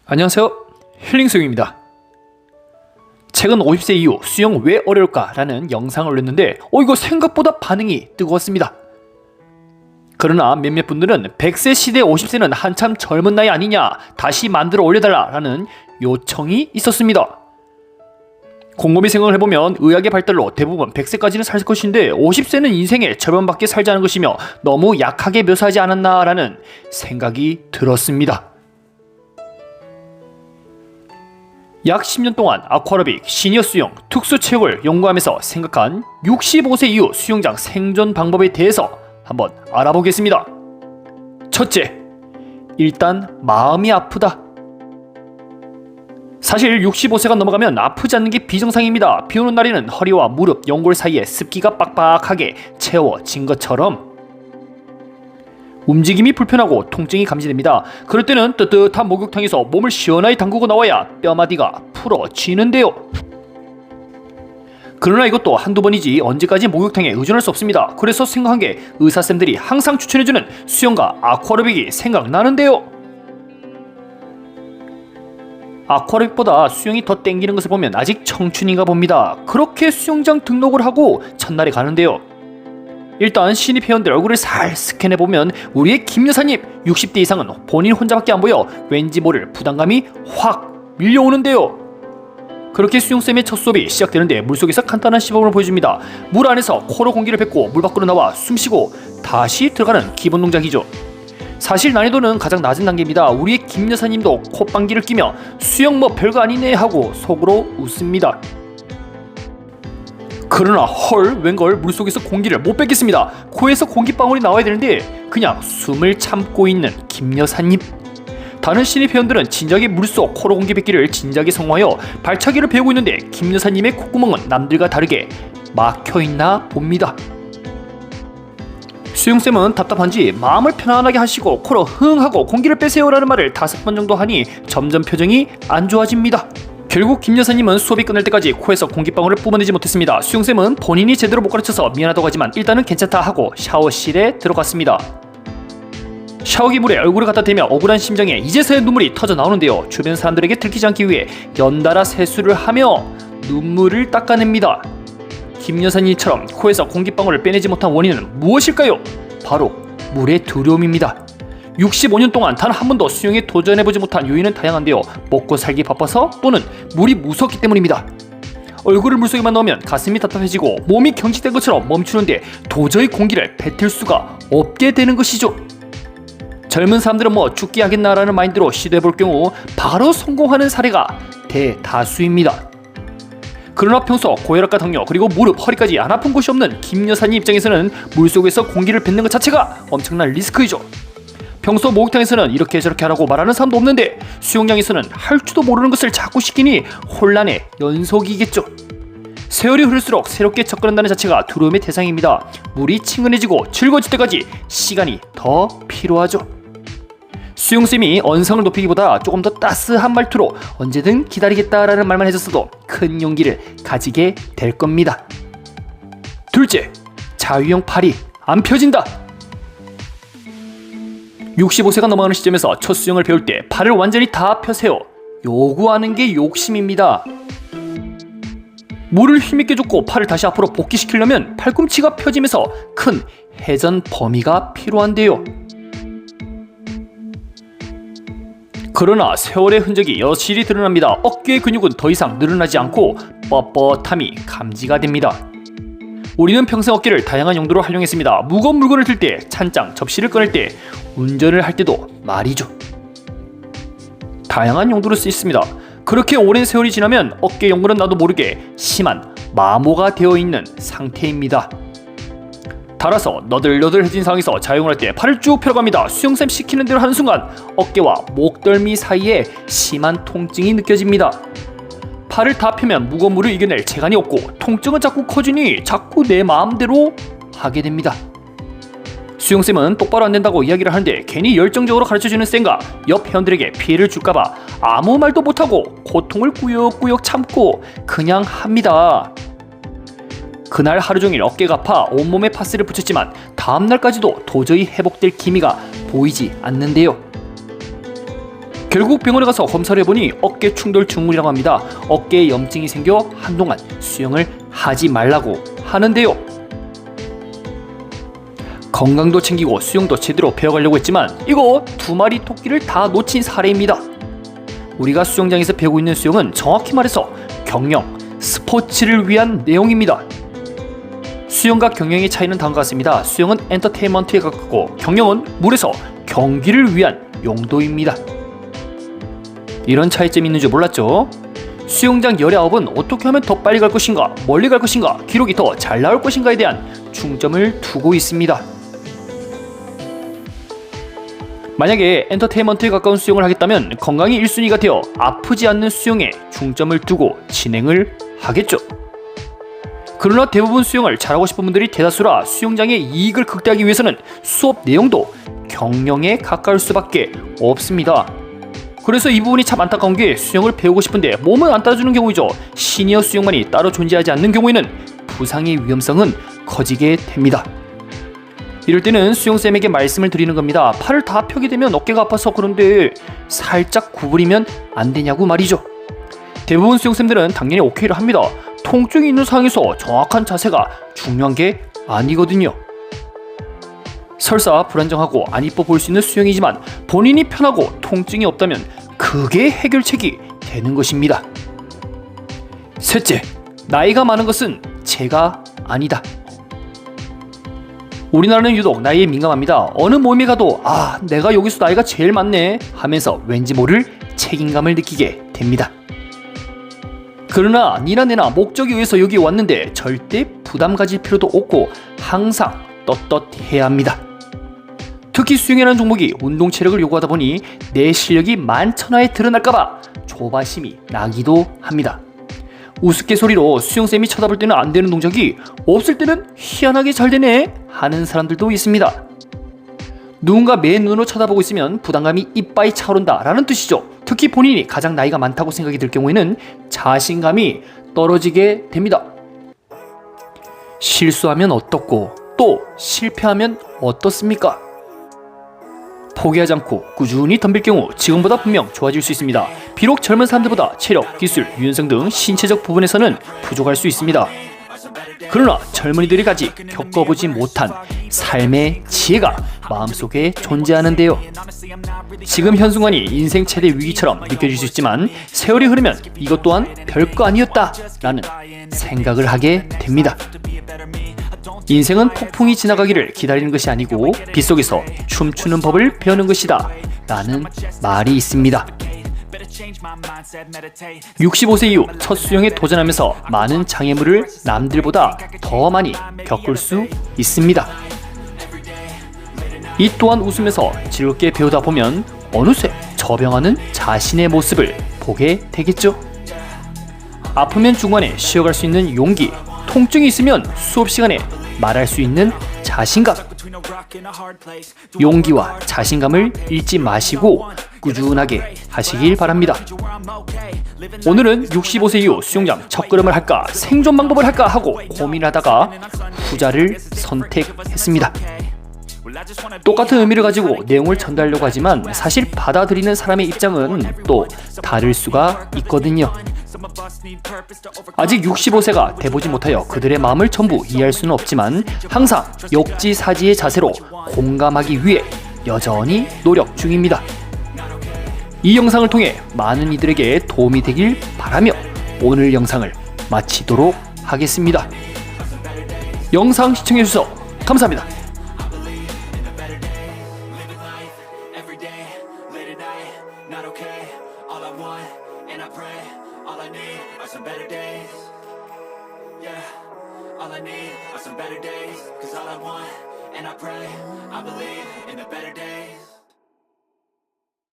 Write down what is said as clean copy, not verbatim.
안녕하세요, 힐링수영입니다. 최근 50세 이후 수영 왜 어려울까 라는 영상을 올렸는데 이거 생각보다 반응이 뜨거웠습니다. 그러나 몇몇 분들은 100세 시대 50세는 한참 젊은 나이 아니냐, 다시 만들어 올려달라 라는 요청이 있었습니다. 곰곰이 생각을 해보면 의학의 발달로 대부분 100세까지는 살 것인데 50세는 인생의 절반밖에 살지 않은 것이며 너무 약하게 묘사하지 않았나 라는 생각이 들었습니다. 약 10년 동안 아쿠아로빅, 시니어 수영, 특수체육을 연구하면서 생각한 65세 이후 수영장 생존 방법에 대해서 한번 알아보겠습니다. 첫째, 일단 마음이 아프다. 사실 65세가 넘어가면 아프지 않는 게 비정상입니다. 비오는 날에는 허리와 무릎, 연골 사이에 습기가 빡빡하게 채워진 것처럼 움직임이 불편하고 통증이 감지됩니다. 그럴 때는 뜨뜻한 목욕탕에서 몸을 시원하게 담그고 나와야 뼈마디가 풀어지는데요. 그러나 이것도 한두 번이지 언제까지 목욕탕에 의존할 수 없습니다. 그래서 생각한 게 의사쌤들이 항상 추천해주는 수영과 아쿠아로빅이 생각나는데요. 아쿠아로빅보다 수영이 더 땡기는 것을 보면 아직 청춘인가 봅니다. 그렇게 수영장 등록을 하고 첫날에 가는데요. 일단 신입 회원들 얼굴을 살 스캔해보면 우리의 김 여사님 60대 이상은 본인 혼자밖에 안 보여 왠지 모를 부담감이 확 밀려오는데요. 그렇게 수영쌤의 첫 수업이 시작되는데 물속에서 간단한 시범을 보여줍니다. 물 안에서 코로 공기를 뱉고 물 밖으로 나와 숨쉬고 다시 들어가는 기본 동작이죠. 사실 난이도는 가장 낮은 단계입니다. 우리의 김 여사님도 콧방귀를 끼며 수영 뭐 별거 아니네 하고 속으로 웃습니다. 그러나 웬걸 물속에서 공기를 못 뺏겠습니다. 코에서 공기방울이 나와야 되는데 그냥 숨을 참고 있는 김 여사님. 다른 신입 회원들은 진작에 물속 코로 공기 뺏기를 진작에 성공하여 발차기를 배우고 있는데 김 여사님의 콧구멍은 남들과 다르게 막혀있나 봅니다. 수영쌤은 답답한지 마음을 편안하게 하시고 코로 흥 하고 공기를 빼세요라는 말을 5번 정도 하니 점점 표정이 안 좋아집니다. 결국 김 여사님은 수업이 끝날 때까지 코에서 공기방울을 뿜어내지 못했습니다. 수영쌤은 본인이 제대로 못 가르쳐서 미안하다고 하지만 일단은 괜찮다 하고 샤워실에 들어갔습니다. 샤워기 물에 얼굴을 갖다 대며 억울한 심정에 이제서야 눈물이 터져 나오는데요. 주변 사람들에게 들키지 않기 위해 연달아 세수를 하며 눈물을 닦아냅니다. 김 여사님처럼 코에서 공기방울을 빼내지 못한 원인은 무엇일까요? 바로 물의 두려움입니다. 65년 동안 단 한 번도 수영에 도전해보지 못한 요인은 다양한데요. 먹고 살기 바빠서 또는 물이 무섭기 때문입니다. 얼굴을 물속에만 넣으면 가슴이 답답해지고 몸이 경직된 것처럼 멈추는데 도저히 공기를 뱉을 수가 없게 되는 것이죠. 젊은 사람들은 뭐 죽기 하겠나라는 마인드로 시도해볼 경우 바로 성공하는 사례가 대다수입니다. 그러나 평소 고혈압과 당뇨 그리고 무릎, 허리까지 안 아픈 곳이 없는 김 여사님 입장에서는 물속에서 공기를 뱉는 것 자체가 엄청난 리스크이죠. 평소 목욕탕에서는 이렇게 저렇게 하라고 말하는 사람도 없는데 수영장에서는 할 줄도 모르는 것을 자꾸 시키니 혼란의 연속이겠죠. 세월이 흐를수록 새롭게 접근한다는 자체가 두려움의 대상입니다. 물이 친근해지고 즐거워질 때까지 시간이 더 필요하죠. 수영쌤이 언성을 높이기보다 조금 더 따스한 말투로 언제든 기다리겠다라는 말만 해줬어도 큰 용기를 가지게 될 겁니다. 둘째, 자유형 팔이 안 펴진다. 65세가 넘어가는 시점에서 첫 수영을 배울 때 팔을 완전히 다 펴세요. 요구하는 게 욕심입니다. 물을 힘있게 줬고 팔을 다시 앞으로 복귀시키려면 팔꿈치가 펴지면서 큰 회전 범위가 필요한데요. 그러나 세월의 흔적이 여실히 드러납니다. 어깨의 근육은 더 이상 늘어나지 않고 뻣뻣함이 감지가 됩니다. 우리는 평생 어깨를 다양한 용도로 활용했습니다. 무거운 물건을 들 때, 찬장, 접시를 꺼낼 때, 운전을 할 때도 말이죠. 다양한 용도로 쓰였습니다. 그렇게 오랜 세월이 지나면 어깨 연골은 나도 모르게 심한 마모가 되어 있는 상태입니다. 따라서 너덜너덜해진 상황에서 자유형을 할 때 팔을 쭉 펴갑니다. 수영쌤 시키는 대로 하는 순간 어깨와 목덜미 사이에 심한 통증이 느껴집니다. 팔을 다 펴면 무거운 물을 이겨낼 재간이 없고 통증은 자꾸 커지니 자꾸 내 마음대로 하게 됩니다. 수영쌤은 똑바로 안 된다고 이야기를 하는데 괜히 열정적으로 가르쳐주는 쌤과 옆 회원들에게 피해를 줄까봐 아무 말도 못하고 고통을 꾸역꾸역 참고 그냥 합니다. 그날 하루 종일 어깨가 아파 온몸에 파스를 붙였지만 다음날까지도 도저히 회복될 기미가 보이지 않는데요. 결국 병원에 가서 검사를 해보니 어깨 충돌 증후군이라고 합니다. 어깨에 염증이 생겨 한동안 수영을 하지 말라고 하는데요. 건강도 챙기고 수영도 제대로 배워가려고 했지만 이거 두 마리 토끼를 다 놓친 사례입니다. 우리가 수영장에서 배우고 있는 수영은 정확히 말해서 경영, 스포츠를 위한 내용입니다. 수영과 경영의 차이는 다음과 같습니다. 수영은 엔터테인먼트에 가깝고 경영은 물에서 경기를 위한 용도입니다. 이런 차이점이 있는 줄 몰랐죠? 수영장 19은 어떻게 하면 더 빨리 갈 것인가, 멀리 갈 것인가, 기록이 더 잘 나올 것인가에 대한 중점을 두고 있습니다. 만약에 엔터테인먼트에 가까운 수영을 하겠다면 건강이 1순위가 되어 아프지 않는 수영에 중점을 두고 진행을 하겠죠. 그러나 대부분 수영을 잘하고 싶은 분들이 대다수라 수영장의 이익을 극대화하기 위해서는 수업 내용도 경영에 가까울 수밖에 없습니다. 그래서 이 부분이 참 안타까운 게 수영을 배우고 싶은데 몸은 안 따라주는 경우이죠. 시니어 수영만이 따로 존재하지 않는 경우에는 부상의 위험성은 커지게 됩니다. 이럴 때는 수영쌤에게 말씀을 드리는 겁니다. 팔을 다 펴게 되면 어깨가 아파서 그런데 살짝 구부리면 안 되냐고 말이죠. 대부분 수영쌤들은 당연히 오케이를 합니다. 통증이 있는 상황에서 정확한 자세가 중요한 게 아니거든요. 설사 불안정하고 안 이뻐 보일 수 있는 수영이지만 본인이 편하고 통증이 없다면 그게 해결책이 되는 것입니다. 셋째, 나이가 많은 것은 죄가 아니다. 우리나라는 유독 나이에 민감합니다. 어느 모임에 가도 내가 여기서 나이가 제일 많네 하면서 왠지 모를 책임감을 느끼게 됩니다. 그러나 니나 내나 목적에 의해서 여기 왔는데 절대 부담 가질 필요도 없고 항상 떳떳해야 합니다. 특히 수영이라는 종목이 운동 체력을 요구하다 보니 내 실력이 만천하에 드러날까봐 조바심이 나기도 합니다. 우스갯소리로 수영쌤이 쳐다볼 때는 안 되는 동작이 없을 때는 희한하게 잘 되네 하는 사람들도 있습니다. 누군가 맨눈으로 쳐다보고 있으면 부담감이 이빠이 차오른다 라는 뜻이죠. 특히 본인이 가장 나이가 많다고 생각이 들 경우에는 자신감이 떨어지게 됩니다. 실수하면 어떻고 또 실패하면 어떻습니까? 포기하지 않고 꾸준히 덤빌 경우 지금보다 분명 좋아질 수 있습니다. 비록 젊은 사람들보다 체력, 기술, 유연성 등 신체적 부분에서는 부족할 수 있습니다. 그러나 젊은이들이 아직 겪어보지 못한 삶의 지혜가 마음속에 존재하는데요. 지금 현 순간이 인생 최대 위기처럼 느껴질 수 있지만 세월이 흐르면 이것 또한 별거 아니었다 라는 생각을 하게 됩니다. 인생은 폭풍이 지나가기를 기다리는 것이 아니고 빗속에서 춤추는 법을 배우는 것이다 라는 말이 있습니다. 65세 이후 첫 수영에 도전하면서 많은 장애물을 남들보다 더 많이 겪을 수 있습니다. 이 또한 웃으면서 즐겁게 배우다 보면 어느새 저병하는 자신의 모습을 보게 되겠죠. 아프면 중간에 쉬어갈 수 있는 용기, 통증이 있으면 수업 시간에 말할 수 있는 자신감, 용기와 자신감을 잃지 마시고 꾸준하게 하시길 바랍니다. 오늘은 65세 이후 수영장 첫걸음을 할까 생존 방법을 할까 하고 고민하다가 후자를 선택했습니다. 똑같은 의미를 가지고 내용을 전달하려고 하지만 사실 받아들이는 사람의 입장은 또 다를 수가 있거든요. 아직 65세가 돼보지 못하여 그들의 마음을 전부 이해할 수는 없지만 항상 역지사지의 자세로 공감하기 위해 여전히 노력 중입니다. 이 영상을 통해 많은 이들에게 도움이 되길 바라며 오늘 영상을 마치도록 하겠습니다. 영상 시청해주셔서 감사합니다. All I need are some better days, 'cause all I want, and I pray, I believe in the better days.